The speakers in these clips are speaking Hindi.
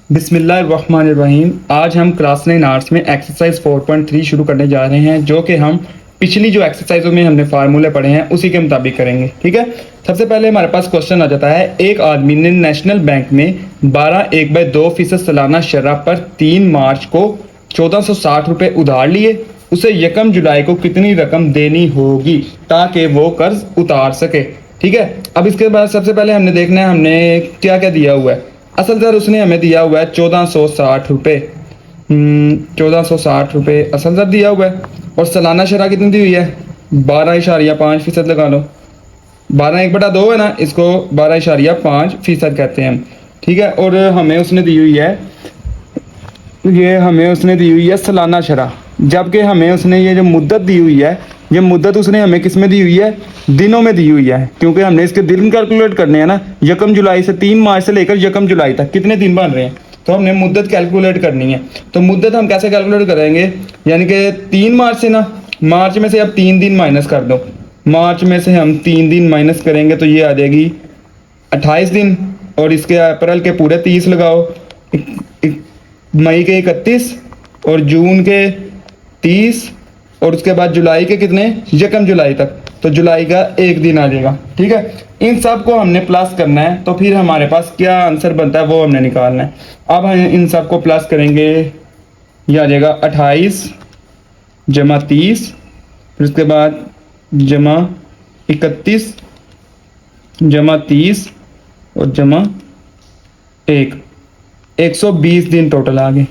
बिस्मिल्लाहिर्रहमानिर्रहीम। आज हम क्लास 9 आर्ट्स में एक्सरसाइज 4.3 शुरू करने जा रहे हैं, जो कि हम पिछली जो एक्सरसाइजों में हमने फार्मूले पढ़े हैं उसी के मुताबिक करेंगे। ठीक है, सबसे पहले हमारे पास क्वेश्चन आ जाता है, एक आदमी ने नेशनल बैंक में 12.1/2% सालाना शरह पर 3 मार्च को 1460 रुपये उधार लिए। उसे 1 जुलाई को कितनी रकम देनी होगी ताकि वो कर्ज उतार सके। ठीक है, अब इसके बाद सबसे पहले हमने देखना है हमने क्या क्या दिया हुआ है। असल दर उसने हमें दिया हुआ है 1460 रुपये। 1460 रुपये असल दर दिया हुआ है, और सालाना शरह कितनी दी हुई है 12.5% लगा लो। 12/1/2 है ना, इसको 12.5% कहते हैं हम। ठीक है, और हमें उसने दी हुई है, ये हमें उसने दी हुई है सालाना शरह, जबकि हमें उसने ये जो मुद्दत दी हुई है, ये मुद्दत उसने हमें किस में दी हुई है, दिनों में दी हुई है, क्योंकि हमने इसके दिन कैलकुलेट करने हैं ना। 1 जुलाई से 3 मार्च से लेकर 1 जुलाई तक कितने दिन बन रहे हैं, तो हमने मुद्दत कैलकुलेट करनी है। तो मुद्दत हम कैसे कैलकुलेट करेंगे, यानी कि 3 मार्च से ना, मार्च में से अब 3 दिन माइनस कर दो। मार्च में से हम 3 दिन माइनस करेंगे तो ये आ जाएगी 28 दिन, और इसके अप्रैल के पूरे 30 लगाओ, मई के 31 और जून के 30, और उसके बाद जुलाई के कितने 1 जुलाई तक, तो जुलाई का 1 दिन आ जाएगा। ठीक है, इन सब को हमने प्लस करना है, तो फिर हमारे पास क्या आंसर बनता है वो हमने निकालना है। अब हम इन सब को प्लस करेंगे, ये आ जाएगा 28 जमा 30, फिर उसके बाद जमा 31 जमा 30 और जमा 120 दिन टोटल आ गए।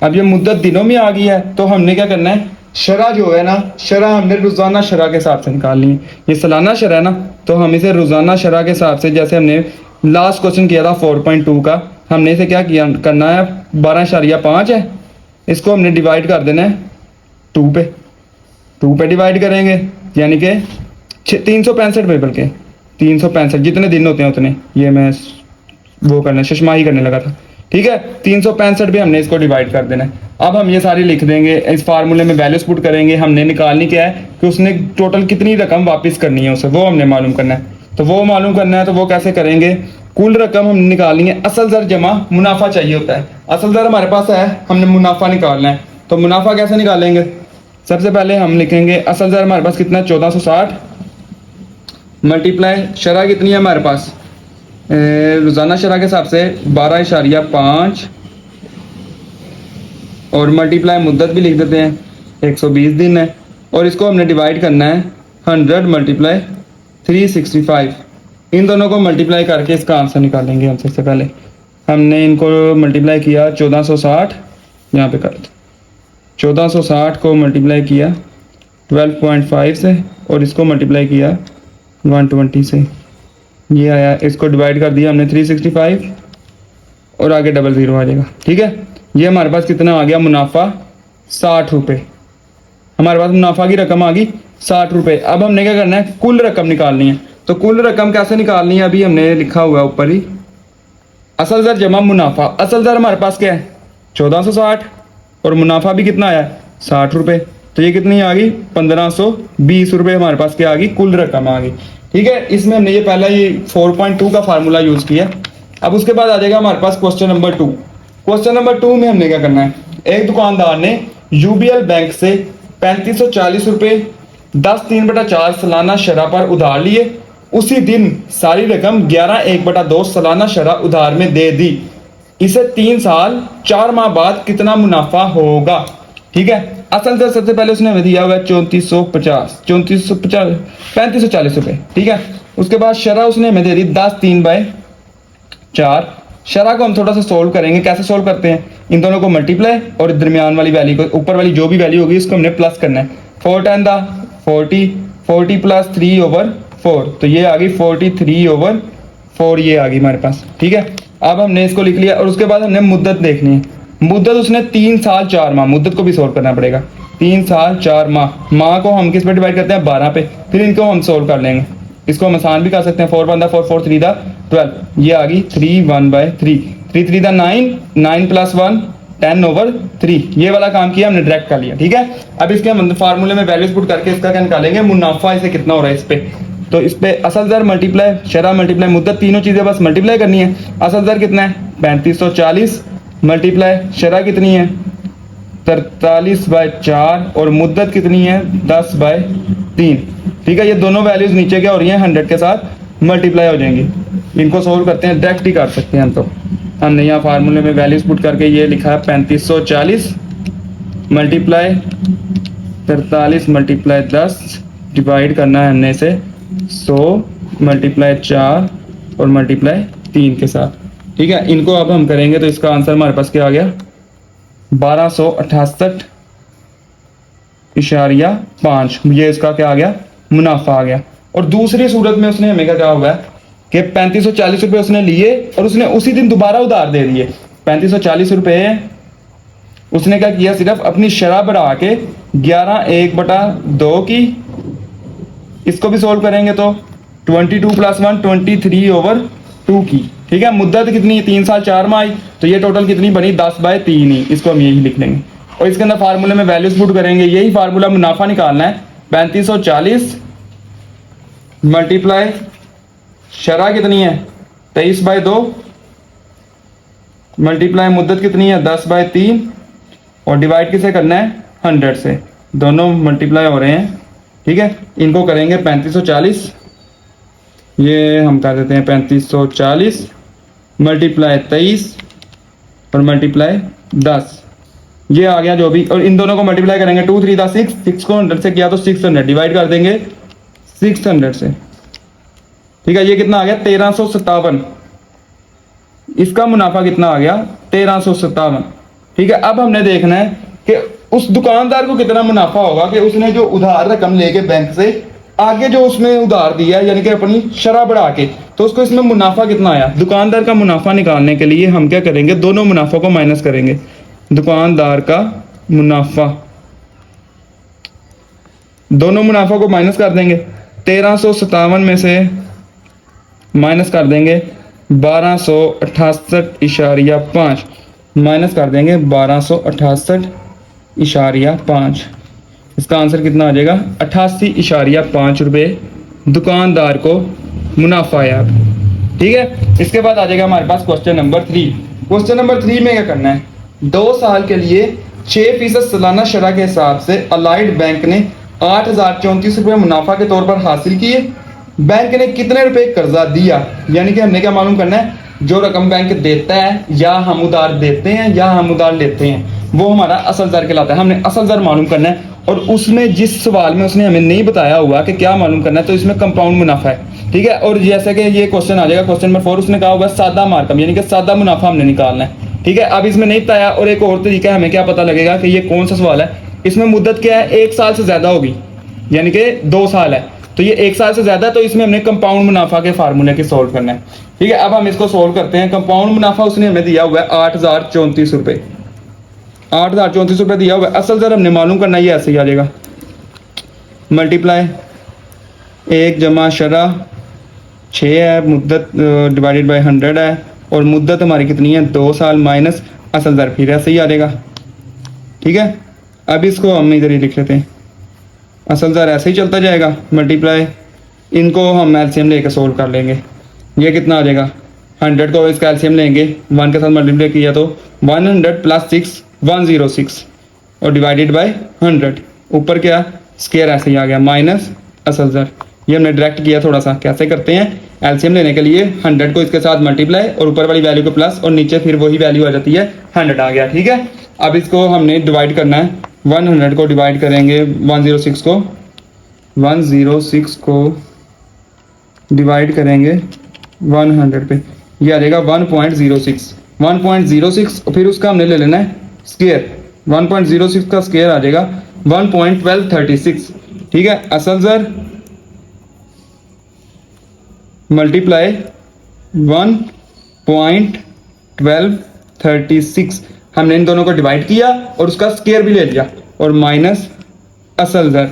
अब ये मुद्दत दिनों में आ गई है, तो हमने क्या करना है, शरह जो है ना, शरह हमने रोजाना शरह के हिसाब से निकालनी है। ये सालाना शरह है ना, तो हम इसे रोजाना शरह के हिसाब से, जैसे हमने लास्ट क्वेश्चन किया था 4.2 का, हमने इसे क्या किया करना है, 12.5 है, इसको हमने डिवाइड कर देना है 2 पे डिवाइड करेंगे, यानी कि 365 पे, बल्कि 365 जितने दिन होते हैं उतने, ये मैं वो करने शशमाही करने लगा था। ठीक है, 365 पे हमने इसको डिवाइड कर देना है। अब हम ये सारी लिख देंगे, इस फार्मूले में वैल्यूज पुट करेंगे। हमने निकालनी क्या है कि उसने टोटल कितनी रकम वापस करनी है उसे, वो हमने मालूम करना है। तो वो मालूम करना है, तो वो कैसे करेंगे, कुल रकम हमने निकालनी है, असल दर जमा मुनाफा चाहिए होता है। असल दर हमारे पास है, हमने मुनाफा निकालना है, तो मुनाफा कैसे निकालेंगे। सबसे पहले हम लिखेंगे असल दर हमारे पास कितना है 1460, मल्टीप्लाई शरह कितनी है हमारे पास, रोज़ाना शरह के हिसाब से 12.5, और मल्टीप्लाई मुद्दत भी लिख देते हैं 120 दिन है, और इसको हमने डिवाइड करना है 100 मल्टीप्लाई 365। इन दोनों को मल्टीप्लाई करके इसका आंसर निकालेंगे हम। सबसे पहले हमने इनको मल्टीप्लाई किया 1460, यहाँ पे कर दो, 1460 को मल्टीप्लाई किया 12.5 से, और इसको मल्टीप्लाई किया 120 से, ये आया। इसको डिवाइड कर दिया हमने 365, और आगे 00 आ जाएगा। ठीक है, ये हमारे पास कितना आ गया, मुनाफा 60 रुपये। हमारे पास मुनाफा की रकम आ गई 60 रुपये। अब हमने क्या करना है, कुल रकम निकालनी है। तो कुल रकम कैसे निकालनी है, अभी हमने लिखा हुआ है ऊपर ही, असल दर जमा मुनाफा। असल दर हमारे पास क्या है 1460, और मुनाफा भी कितना आया 60 रुपये, तो ये कितनी आ गई 1520 रुपये हमारे पास क्या आ गई, कुल रकम आ गई। ठीक है, इसमें हमने ये पहला ये 4.2 का फार्मूला यूज किया। अब उसके बाद आ जाएगा हमारे पास क्वेश्चन नंबर 2। क्वेश्चन नंबर 2 में हमने क्या करना है, एक दुकानदार ने यूबीएल बैंक से 3540 रुपये 10/3/4 सालाना शरह पर उधार लिए। उसी दिन सारी रकम 11/1/2 सालाना शरह उधार में दे दी। इसे 3 साल 4 माह बाद कितना मुनाफा होगा। ठीक है, असल दर सबसे पहले उसने हमें दिया हुआ है 3540 रुपये। ठीक है, उसके बाद शरह उसने हमें दे दी 10/3/4। शरह को हम थोड़ा सा सोल्व करेंगे। कैसे सोल्व करते हैं, इन दोनों को मल्टीप्लाई और दरमियान वाली वैल्यू को, ऊपर वाली जो भी वैल्यू होगी उसको हमने प्लस करना है। 4 10 40 प्लस 3/4, तो ये आ गई 43/4, ये आ गई हमारे पास। ठीक है, अब हमने इसको लिख लिया, और उसके बाद हमने मुद्दत देखनी है। मुद्दत उसने 3 साल 4 माह, मुद्दत को भी सोल्व करना पड़ेगा। 3 साल 4 माह, माह को हम किस पे डिवाइड करते हैं 12 पे, फिर इनको हम सोल्व कर लेंगे। इसको हम आसान भी कर सकते हैं, 4 1 4 4 3 12, ये आ गई 3 1/3, 3 3 9 9 + 1 10/3, ये वाला काम किया हमने, डायरेक्ट कर लिया। ठीक है, अब इसके हम फार्मूले में वैल्यूज पुट करके इसका क्या निकालेंगे, मुनाफा इसे कितना हो रहा है इस पे। तो इस पे असल ज़र मल्टीप्लाई शरह मल्टीप्लाई मुद्दत, तीनों चीज़ें बस मल्टीप्लाई करनी है। असल ज़र कितना है 3540 मल्टीप्लाई शरह कितनी है 43/4 और मुद्दत कितनी है 10/3। ठीक है, ये दोनों वैल्यूज नीचे क्या हो रही हैं 100 के साथ मल्टीप्लाई हो जाएंगी। इनको सोल्व करते हैं, डायरेक्ट ही कर सकते हैं हम। तो हमने यहाँ फार्मूले में वैल्यूज पुट करके ये लिखा है 3540 मल्टीप्लाई 43 मल्टीप्लाई 10 डिवाइड करना है हमने इसे 100 मल्टीप्लाई 4 और मल्टीप्लाई 3 के साथ। ठीक है, इनको अब हम करेंगे तो इसका आंसर हमारे पास क्या आ गया 1268.5। ये इसका क्या आ गया मुनाफा आ गया। और दूसरी सूरत में उसने हमें क्या हुआ है कि 3540 रुपये उसने लिए और उसने उसी दिन दोबारा उधार दे दिए। 3540 रुपये उसने क्या किया, सिर्फ अपनी शरह बढ़ा के 11/2 की। इसको भी सोल्व करेंगे तो 22 + 1 23/2 की। ठीक है, मुद्दत कितनी है 3 साल 4 माह, तो ये टोटल कितनी बनी 10/3 ही। इसको हम यही लिख लेंगे और इसके अंदर फार्मूले में वैल्यूज पुट करेंगे। यही फार्मूला मुनाफा निकालना है 3540 मल्टीप्लाई शरह कितनी है 23/2 मल्टीप्लाई मुद्दत कितनी है 10/3 और डिवाइड किसे करना है 100 से। दोनों मल्टीप्लाई हो रहे हैं। ठीक है, इनको करेंगे 3540, ये हम कर देते हैं 3540 मल्टीप्लाई 23 और मल्टीप्लाई 10। ये आ गया जो भी, और इन दोनों को मल्टीप्लाई करेंगे 2 3 6, 6 को 100 से किया तो 600 डिवाइड कर देंगे 600 से। ठीक है, ये कितना आ गया 1357। इसका मुनाफा कितना आ गया 1357। ठीक है, अब हमने देखना है कि उस दुकानदार को कितना मुनाफा होगा कि उसने जो उधार रकम लेके बैंक से आगे जो उसने उधार दिया यानी कि अपनी शरह बढ़ा के, तो उसको इसमें मुनाफा कितना आया। दुकानदार का मुनाफा निकालने के लिए हम क्या करेंगे, दोनों मुनाफा को माइनस करेंगे। दुकानदार का मुनाफा, दोनों मुनाफा को माइनस कर देंगे। 1357 में से माइनस कर देंगे 1268.5 माइनस कर देंगे 1268.5। इसका आंसर कितना आ जाएगा 88.5 रुपये दुकानदार को मुनाफा आया। ठीक है, इसके बाद आ जाएगा हमारे पास क्वेश्चन नंबर 3। क्वेश्चन नंबर 3 में क्या करना है, 2 साल के लिए 6% सालाना शरह के हिसाब से अलाइड बैंक ने 8034 रुपये मुनाफा के तौर पर हासिल किए। बैंक ने कितने रुपए कर्जा दिया, यानी कि हमने क्या मालूम करना है, जो रकम बैंक देता है या हम उधार देते हैं या हम उधार लेते हैं वो हमारा असल दर कहलाता है। हमने असल दर मालूम करना है और उसमें जिस सवाल में उसने हमें नहीं बताया हुआ कि क्या मालूम करना है, तो इसमें कंपाउंड मुनाफा है। ठीक है, और जैसे कि ये क्वेश्चन आ जाएगा क्वेश्चन नंबर 4, उसने कहा हुआ सादा मार्कअप यानी कि सादा मुनाफा हमने निकालना है। ठीक है, अब इसमें नहीं बताया और एक और तरीका है, हमें क्या पता लगेगा कि ये कौन सा सवाल है। इसमें मुद्दत क्या है 1 साल से ज्यादा होगी, यानी कि 2 साल है, तो ये 1 साल से ज्यादा है, तो इसमें हमने कंपाउंड मुनाफा के फार्मूले की सोल्व करना है। ठीक है, अब हम इसको सोल्व करते हैं। कंपाउंड मुनाफा उसने हमें दिया हुआ है 8034 रुपये, 8034 रुपये दिया हुआ है। असल दर हमने मालूम करना, ये ऐसे ही आ जाएगा मल्टीप्लाई 1 जमा शरह 6 है, मुद्दत डिवाइडेड बाय 100 है और मुद्दत हमारी कितनी है 2 साल माइनस असल दर, फिर ऐसे ही आ जाएगा। ठीक है, अब इसको हम इधर ही लिख लेते हैं, असल दर ऐसे ही चलता जाएगा मल्टीप्लाई, इनको हम एलसीएम लेकर सोल्व कर लेंगे। ये कितना आ जाएगा 100 को इसका एलसीएम लेंगे 1 के साथ मल्टीप्लाई किया तो 100 + 6 106 और डिवाइडेड बाय 100, ऊपर क्या स्क्वायर ऐसे ही आ गया माइनस असल दर। ये हमने डायरेक्ट किया, थोड़ा सा कैसे करते हैं एलसीएम लेने के लिए 100 को इसके साथ मल्टीप्लाई और ऊपर वाली वैल्यू को प्लस और नीचे फिर वही वैल्यू आ जाती है 100 आ गया। ठीक है, अब इसको हमने डिवाइड करना है, 100 को डिवाइड करेंगे 106 को डिवाइड करेंगे 100 पे, ये आ जाएगा 1.06 और फिर उसका हमने ले लेना है स्क्वायर, 1.06 का स्क्वायर आ जाएगा 1.1236। ठीक है, असल दर मल्टीप्लाई 1.1236, हमने इन दोनों को डिवाइड किया और उसका स्क्वायर भी ले लिया और माइनस असल दर।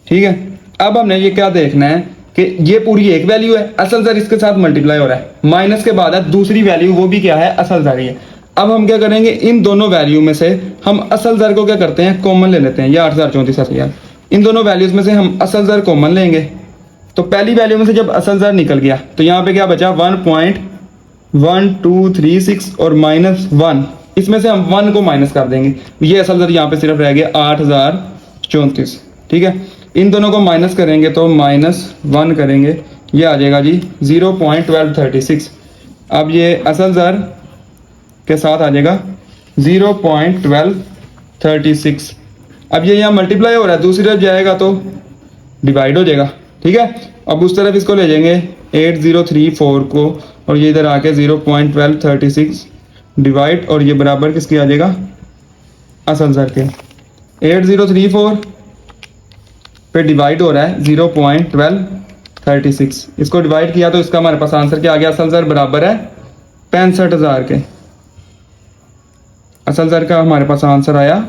ठीक है, अब हमने ये क्या देखना है कि ये पूरी एक वैल्यू है, असल दर इसके साथ मल्टीप्लाई हो रहा है, माइनस के बाद है दूसरी वैल्यू, वो भी क्या है असल दर ही है। अब हम क्या करेंगे, इन दोनों वैल्यू में से हम असल दर को क्या करते हैं कॉमन ले लेते हैं, ये 8034 इन दोनों वैल्यूज में से हम असल दर कॉमन लेंगे तो पहली वैल्यू में से जब असल ज़र निकल गया तो यहाँ पे क्या बचा 1.1236 और -1, इसमें से हम 1 को माइनस कर देंगे, ये असल ज़र यहाँ पे सिर्फ रह गया 8034। ठीक है, इन दोनों को माइनस करेंगे तो -1 करेंगे, ये आ जाएगा जी 0.1236। अब ये असल ज़र के साथ आ जाएगा 0.1236। अब ये यहाँ मल्टीप्लाई हो रहा है, दूसरी तरफ जाएगा तो डिवाइड हो जाएगा। ठीक है, अब उस तरफ इसको ले जाएंगे 8034 को, और ये इधर आके 0.1236 डिवाइड, और ये बराबर किसके आ जाएगा, असल ज़र के। 8034 पे डिवाइड हो रहा है 0.1236, इसको डिवाइड किया तो इसका हमारे पास आंसर क्या आ गया, असल ज़र बराबर है 65,000 के। असल ज़र का हमारे पास आंसर आया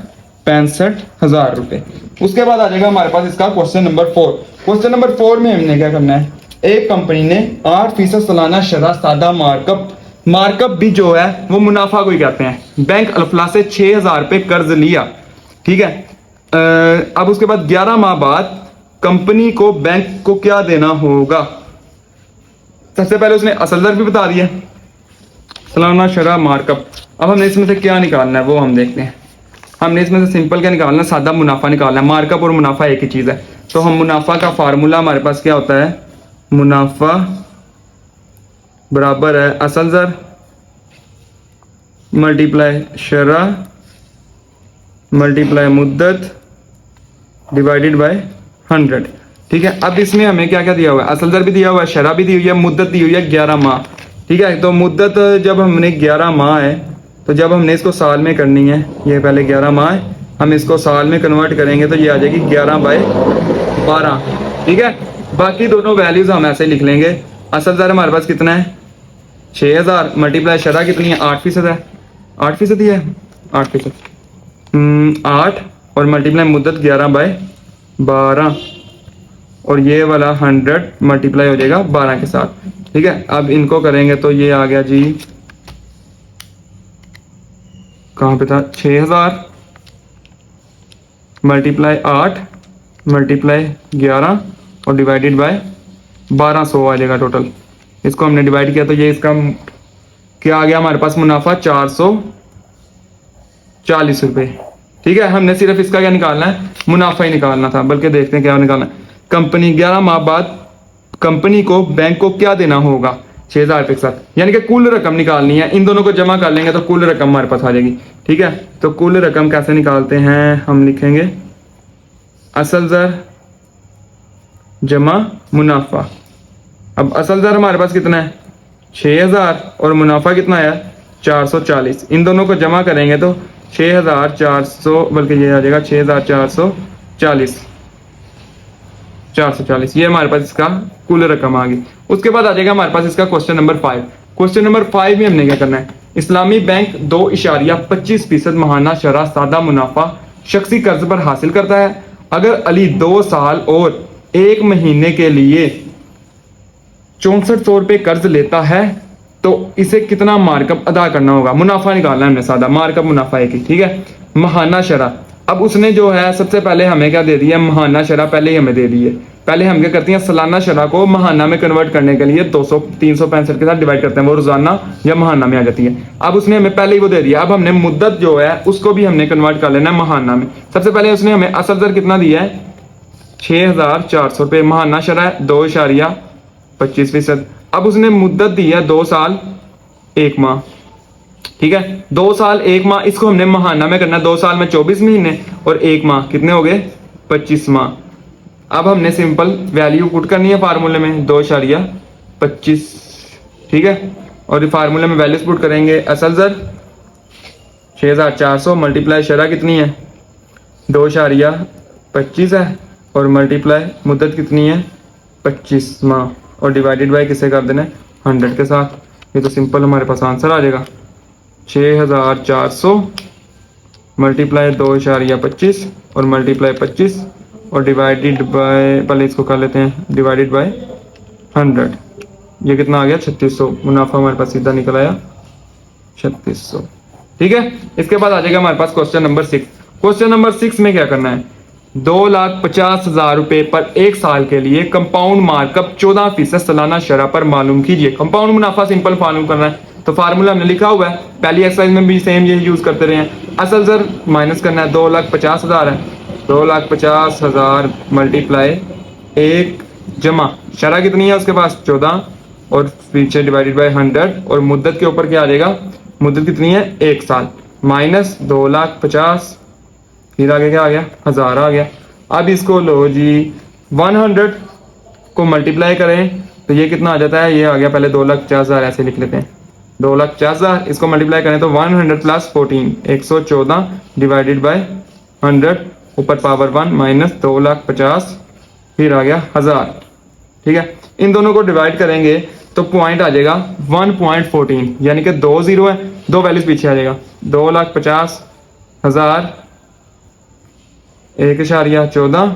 65,000 रुपये। उसके बाद आ जाएगा हमारे पास इसका क्वेश्चन नंबर 4। क्वेश्चन नंबर 4 में हमने क्या करना है, एक कंपनी ने 8% सालाना शरह सादा मार्कअप भी जो है वो मुनाफा को ही कहते हैं, बैंक अल्फला से 6,000 रुपये कर्ज लिया। ठीक है, अब उसके बाद 11 माह बाद कंपनी को बैंक को क्या देना होगा। सबसे पहले उसने असल ज़र भी बता दिया, सालाना शरह मार्कअप। अब हमने इसमें से क्या निकालना है वो हम देखते हैं। हमने इसमें से सिंपल क्या निकालना है, सादा मुनाफा निकालना है। मार्कअप और मुनाफा एक ही चीज़ है, तो हम मुनाफा का फार्मूला हमारे पास क्या होता है, मुनाफा बराबर है असल ज़र मल्टीप्लाई शरह मल्टीप्लाई मुद्दत डिवाइडेड बाय 100। ठीक है, अब इसमें हमें क्या क्या दिया हुआ है, असल ज़र भी दिया हुआ है, शरह भी दी हुई है, मुद्दत दी हुई है 11 माह। ठीक है, तो मुद्दत जब हमने 11 माह है, तो जब हमने इसको साल में करनी है, ये पहले 11 माह है, हम इसको साल में कन्वर्ट करेंगे तो ये आ जाएगी 11/12। ठीक है, बाकी दोनों वैल्यूज हम ऐसे लिख लेंगे। असल ज़र हमारे पास कितना है 6,000, मल्टीप्लाई शरह कितनी है 8% है, 8% ही है, 8%, 8 और मल्टीप्लाई मुद्दत 11/12, और ये वाला 100 मल्टीप्लाई हो जाएगा 12 के साथ। ठीक है, अब इनको करेंगे तो ये आ गया जी, कहाँ पे था, 6,000 मल्टीप्लाई 8 मल्टीप्लाई 11 और डिवाइडेड बाय 1200 आ जाएगा टोटल। इसको हमने डिवाइड किया तो ये इसका क्या आ गया हमारे पास, मुनाफा 440 रुपये। ठीक है, हमने सिर्फ इसका क्या निकालना है, मुनाफा ही निकालना था, बल्कि देखते हैं क्या निकालना है। कंपनी 11 माह बाद कंपनी को बैंक को क्या देना होगा 6,000 रुपये के साथ, यानी कि कुल रकम निकालनी है। इन दोनों को जमा कर लेंगे तो कुल रकम हमारे पास आ जाएगी। ठीक है, तो कुल रकम कैसे निकालते हैं, हम लिखेंगे असल ज़र जमा मुनाफा। अब असल ज़र हमारे पास कितना है 6,000 और मुनाफा कितना आया 440, इन दोनों को जमा करेंगे तो 6,400, बल्कि ये आ जाएगा 6,440, 440, ये हमारे पास इसका कुल रकम आ गई। उसके बाद आ जाएगा हमारे पास इसका क्वेश्चन नंबर 5। क्वेश्चन नंबर 5 में हमने क्या करना है, इस्लामी बैंक 2.25% माहाना शरह सादा मुनाफा शख्सी कर्ज पर हासिल करता है। अगर अली 2 साल और 1 महीने के लिए 6400 रुपये कर्ज लेता है तो इसे कितना मार्कअप अदा करना होगा। मुनाफा निकालना है हमने, सादा मार्कअप मुनाफा एक ही। ठीक है, महाना शरह, अब उसने जो है सबसे पहले हमें क्या दे दिया, महाना शरह पहले ही हमें दे दी है। पहले हम क्या करते हैं, सालाना शरह को महाना में कन्वर्ट करने के लिए 365 के साथ डिवाइड करते हैं, वो रोजाना या महाना में आ जाती है। अब उसने हमें पहले ही वो दे दिया, अब हमने मुद्दत जो है उसको भी हमने कन्वर्ट कर लेना है महाना में। सबसे पहले उसने हमें असल ज़र कितना दिया है 6,400 रुपये, महाना शरह 2.25%। अब उसने मुद्दत दी है 2 साल 1 माह। ठीक है, 2 साल 1 माह, इसको हमने महाना में करना है। 2 साल में 24 महीने और 1 माह कितने हो गए 25 माह। अब हमने सिंपल वैल्यू पुट करनी है फार्मूले में 2.25। ठीक है, और फार्मूले में वैल्यूज पुट करेंगे, असल ज़र 6,400 मल्टीप्लाई शरह कितनी है 2.25 है, और मल्टीप्लाई मुद्दत कितनी है 25 माह, और डिवाइडेड बाय किसे कर देना है 100 के साथ। ये तो सिंपल हमारे पास आंसर आ जाएगा 6,400 मल्टीप्लाई 2.25 और मल्टीप्लाई 25 और डिवाइडेड बाय, पहले इसको कर लेते हैं डिवाइडेड बाय 100। ये कितना आ गया 3600, मुनाफा हमारे पास सीधा निकल आया 3600। ठीक है, इसके बाद आ जाएगा हमारे पास क्वेश्चन नंबर 6। क्वेश्चन नंबर 6 में क्या करना है, 2,50,000 रुपए पर एक साल के लिए कंपाउंड मार्कअप 14% सालाना शरह पर मालूम कीजिए। कंपाउंड मुनाफा सिंपल मालूम करना है तो फार्मूला हमने लिखा हुआ है, पहली एक्सरसाइज में भी सेम यही यूज करते रहे हैं। असल सर माइनस करना है, 2,50,000 है, 2,50,000 मल्टीप्लाई एक जमा शरह कितनी है उसके पास 14 और पीछे डिवाइडेड बाय 100 और मुद्दत के ऊपर क्या आ जाएगा, मुद्दत कितनी है 1 साल माइनस 2,50,000 फिर आगे क्या आ गया 1000 आ गया। अब इसको लो जी 100 को मल्टीप्लाई करें तो ये कितना आ जाता है, ये आ गया पहले 2,50,000 ऐसे लिख लेते हैं 2,50,000 इसको मल्टीप्लाई करें तो 100 प्लस 14 114 डिवाइडेड बाय 100 ऊपर पावर 1 माइनस 2,50,000 फिर आ गया 1000। ठीक है, इन दोनों को डिवाइड करेंगे तो पॉइंट आ जाएगा 1.14 यानी कि 2 जीरो है, 2 वैल्यूज पीछे आ जाएगा 2,50,000 1.14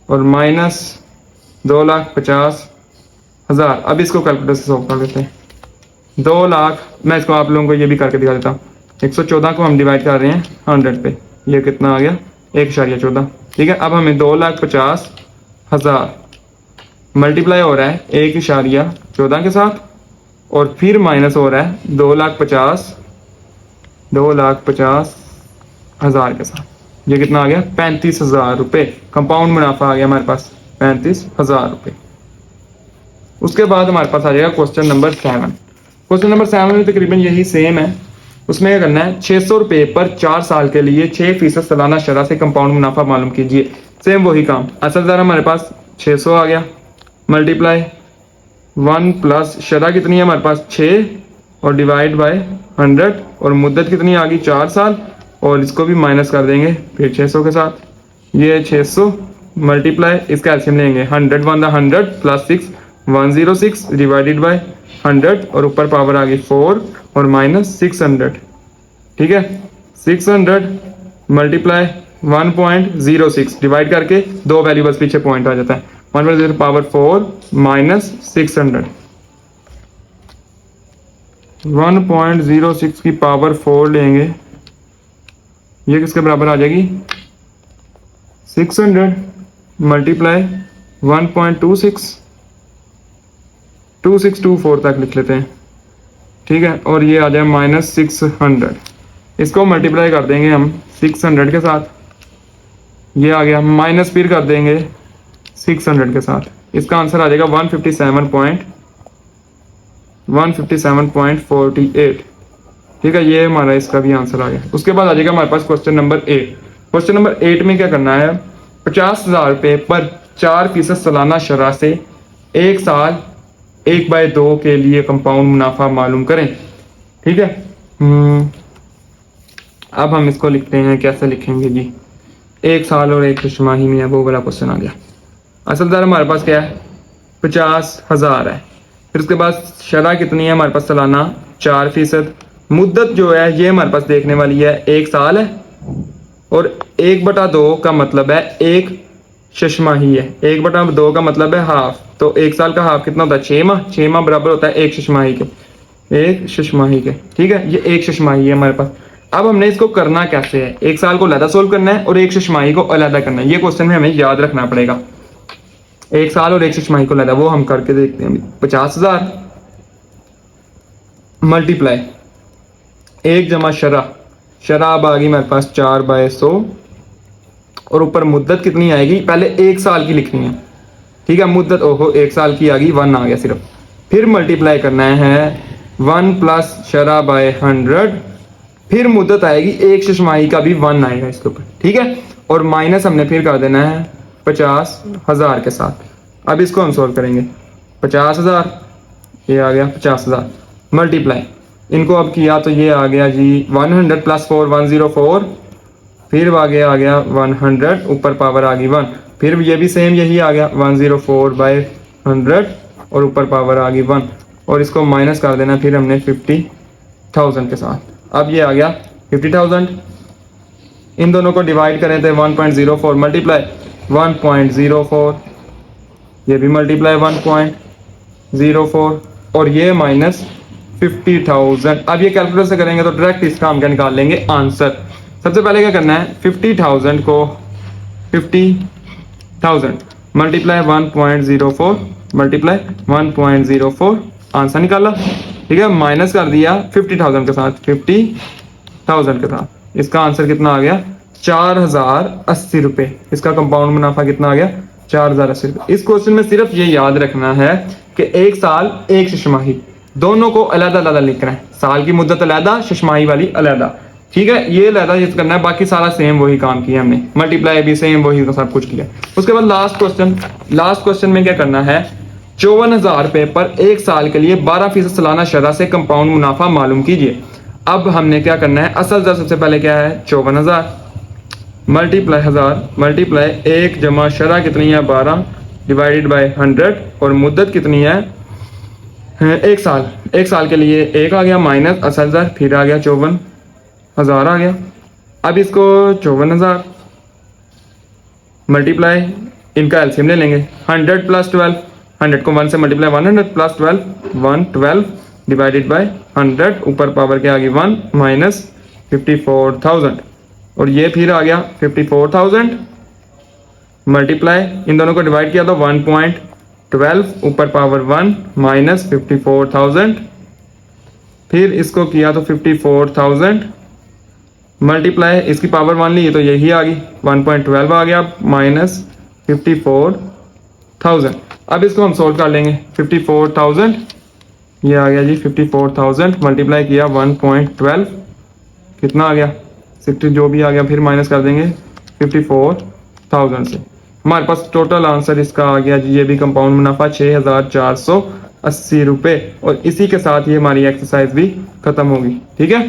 और माइनस 2,50,000। अब इसको कैलकुलेटर से सॉल्व कर लेते हैं। 2 लाख, मैं इसको आप लोगों को ये भी करके दिखा देता हूँ। 114 को हम डिवाइड कर रहे हैं 100 पे, ये कितना आ गया 1.14। ठीक है, अब हमें 2,50,000 मल्टीप्लाई हो रहा है 1.14 के साथ और फिर माइनस हो रहा है 2,50,000 के साथ, ये कितना आ गया 35,000 रुपये। कंपाउंड मुनाफा आ गया हमारे पास 35,000 रुपये। उसके बाद हमारे पास आ जाएगा क्वेश्चन नंबर 7। क्वेश्चन नंबर 7 में तकरीबन यही सेम है। उसमें क्या करना है, 600 रुपये पर 4 साल के लिए 6% सालाना शरह से कंपाउंड मुनाफा मालूम कीजिए। सेम वही काम, असल दर हमारे पास 600 आ गया मल्टीप्लाई 1 प्लस शरह कितनी है हमारे पास 6 और डिवाइड बाय 100 और मुद्दत कितनी आ गई 4 साल और इसको भी माइनस कर देंगे फिर 600 के साथ, ये 600 मल्टीप्लाई इसका एलसीएम लेंगे 100 1 100 प्लस 6 106 डिवाइडेड बाय 100 और ऊपर पावर आ गई 4 और माइनस 600। ठीक है, 600 मल्टीप्लाई 1.06 डिवाइड करके 2 वैल्यू बस पीछे पॉइंट आ जाता है 1 पावर 4 माइनस 600 1.06 की पावर 4 लेंगे, ये किसके बराबर आ जाएगी 600 मल्टीप्लाई 1.26 2624 तक लिख लेते हैं। ठीक है, और ये आ जाए माइनस 600, इसको मल्टीप्लाई कर देंगे हम 600 के साथ, ये आ गया माइनस फिर कर देंगे 600 के साथ, इसका आंसर आ जाएगा 157.48। ठीक है, ये हमारा इसका भी आंसर आ गया। उसके बाद आ जाएगा हमारे पास क्वेश्चन नंबर 8। क्वेश्चन नंबर 8 में क्या करना है, 50,000 रुपये पर 4% सालाना शरह से एक साल 1/2 के लिए कंपाउंड मुनाफा मालूम करें। ठीक है, अब हम इसको लिखते हैं, कैसे लिखेंगे जी, 1 साल और 1 तिमाही में है, वो वाला क्वेश्चन आ गया। असल दर हमारे पास क्या है 50,000 है, फिर उसके बाद शरह कितनी है हमारे पास सालाना 4%, मुद्दत जो है ये हमारे पास देखने वाली है 1 साल है और 1/2 का मतलब है 1 शशमाही है, 1/2 का मतलब है हाफ, तो 1 साल का हाफ कितना होता है 6 माह, 6 माह बराबर होता है 1 शशमाही के, 1 शशमाही के। ठीक है, ये 1 शशमाही है हमारे पास। अब हमने इसको करना कैसे है, 1 साल को अलग सोल्व करना है और 1 शशमाही को अलग करना है, ये क्वेश्चन में हमें याद रखना पड़ेगा। 1 साल और 1 शशमाही को अलग, वो हम करके देखते हैं। 50,000 मल्टीप्लाई 1 जमा शरह, शरह अब आ गई मेरे पास 4/100 और ऊपर मुद्दत कितनी आएगी, पहले 1 साल की लिखनी है। ठीक है, मुद्दत ओहो 1 साल की आ गई 1 आ गया सिर्फ, फिर मल्टीप्लाई करना है 1 प्लस शरह बाय 100, फिर मुद्दत आएगी 1 शशमाही का भी 1 आएगा इसके ऊपर। ठीक है, और माइनस हमने फिर कर देना है 50,000 के साथ। अब इसको हम सोल्व करेंगे 50,000, ये आ गया 50,000 मल्टीप्लाई, इनको अब किया तो ये आ गया जी 100 प्लस 4 104, फिर आगे आ गया 100 ऊपर पावर आ गई 1, फिर ये भी सेम यही आ गया 104/100 और ऊपर पावर आ गई 1 और इसको माइनस कर देना फिर हमने 50,000 के साथ। अब ये आ गया 50,000, इन दोनों को डिवाइड करें तो 1.04 मल्टीप्लाई 1.04, ये भी मल्टीप्लाई 1.04 और ये माइनस 50,000। अब ये कैलकुलेटर से करेंगे तो डायरेक्ट इसका हम क्या निकाल लेंगे आंसर। सबसे पहले क्या करना है 50,000 को 50,000 मल्टीप्लाई 1.04 मल्टीप्लाई 1.04 आंसर निकाला। ठीक है, माइनस कर दिया 50,000 के साथ, 50,000 के साथ इसका आंसर कितना आ गया 4,080 रुपए। इसका कंपाउंड मुनाफा कितना आ गया 4,080 रुपए। इस क्वेश्चन में सिर्फ ये याद रखना है कि एक साल एक शशमाही दोनों को अलग अलग लिखना है, साल की मुद्दत अलग, शशमाही वाली अलग। ठीक है, ये अलग यूज करना है, बाकी सारा सेम वही काम किया हमने, मल्टीप्लाई भी सेम वही तो सब कुछ किया। उसके बाद लास्ट क्वेश्चन में क्या करना है 54,000 रुपए पर एक साल के लिए 12% सालाना शरह से कंपाउंड मुनाफा मालूम कीजिए। अब हमने क्या करना है, असल दर सबसे पहले क्या है 54,000 मल्टीप्लाई 1000 मल्टीप्लाई 1 जमा शरह कितनी है 12 डिवाइडेड बाय 100 और मुद्दत कितनी है एक साल के लिए एक आ गया माइनस असल दर, फिर आ गया 54,000 आ गया। अब इसको 54,000 मल्टीप्लाई इनका एलसीएम ले लेंगे 100 प्लस 12, 100 को 1 से मल्टीप्लाई 100 प्लस 12 112 डिवाइडेड बाय 100 ऊपर पावर क्या आ गई 1 माइनस 54,000 और ये फिर आ गया 54,000 मल्टीप्लाई इन दोनों को डिवाइड किया तो 1.12 ऊपर पावर 1 माइनस 54,000 फिर इसको किया तो 54,000 मल्टीप्लाई इसकी पावर 1 ली तो यही आ गई 1.12 आ गया माइनस 54,000। अब इसको हम सोल्व कर लेंगे 54,000 ये आ गया जी 54,000 मल्टीप्लाई किया 1.12 कितना आ गया 60 जो भी आ गया फिर माइनस कर देंगे 54,000 से। हमारे पास टोटल आंसर इसका आ गया जी, ये भी कंपाउंड मुनाफा 6,480 रुपए। और इसी के साथ ये हमारी एक्सरसाइज भी खत्म होगी। ठीक है।